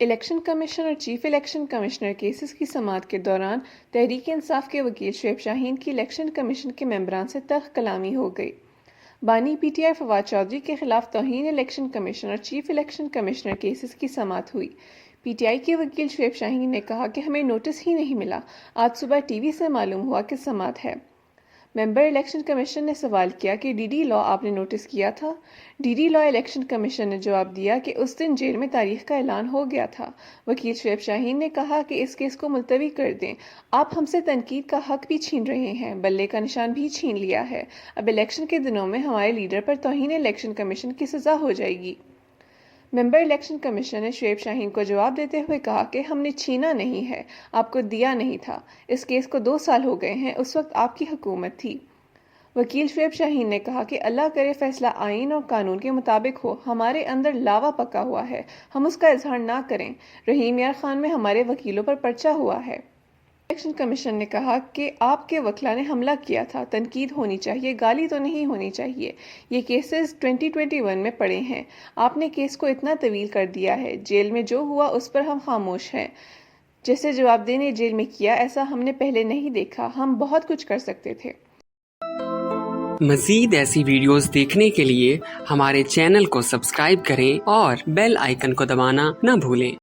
Election commission اور chief election commissioner cases کی سماعت کے دوران تحریک انصاف کے وکیل شعیب شاہین کی الیکشن کمیشن کے ممبران سے تلخ کلامی ہو گئی۔ بانی P T I Fawad Chaudhry کے خلاف توہین الیکشن کمیشن اور چیف الیکشن کمشنر کیسز کی سماعت ہوئی۔ پی ٹی آئی کے وکیل شعیب شاہین نے کہا کہ ہمیں نوٹس ہی نہیں ملا، آج صبح ٹی وی سے معلوم ہوا کہ سماعت ہے۔ ممبر الیکشن کمیشن نے سوال کیا کہ ڈی ڈی لاء آپ نے نوٹس کیا تھا؟ D D law election commission نے جواب دیا کہ اس دن جیل میں تاریخ کا اعلان ہو گیا تھا۔ وکیل شعیب شاہین نے کہا کہ اس کیس کو ملتوی کر دیں، آپ ہم سے تنقید کا حق بھی چھین رہے ہیں، بلے کا نشان بھی چھین لیا ہے، اب الیکشن کے دنوں میں ہمارے لیڈر پر توہین الیکشن کمیشن کی سزا ہو جائے گی۔ ممبر الیکشن کمیشن نے شعیب شاہین کو جواب دیتے ہوئے کہا کہ ہم نے چھینا نہیں ہے، آپ کو دیا نہیں تھا، اس کیس کو 2 سال ہو گئے ہیں، اس وقت آپ کی حکومت تھی۔ وکیل شعیب شاہین نے کہا کہ اللہ کرے فیصلہ آئین اور قانون کے مطابق ہو، ہمارے اندر لاوا پکا ہوا ہے، ہم اس کا اظہار نہ کریں۔ رحیم یار خان میں ہمارے وکیلوں پر پرچہ ہوا ہے۔ الیکشن کمیشن نے کہا کہ آپ کے وکلا نے حملہ کیا تھا، تنقید ہونی چاہیے، گالی تو نہیں ہونی چاہیے۔ یہ کیسز 2021 میں پڑے ہیں، آپ نے کیس کو اتنا طویل کر دیا ہے، جیل میں جو ہوا اس پر ہم خاموش ہیں۔ جیسے جواب دینے جیل میں کیا، ایسا ہم نے پہلے نہیں دیکھا، ہم بہت کچھ کر سکتے تھے۔ مزید ایسی ویڈیوز دیکھنے کے لیے ہمارے چینل کو سبسکرائب کریں اور بیل آئیکن کو دبانا نہ بھولیں۔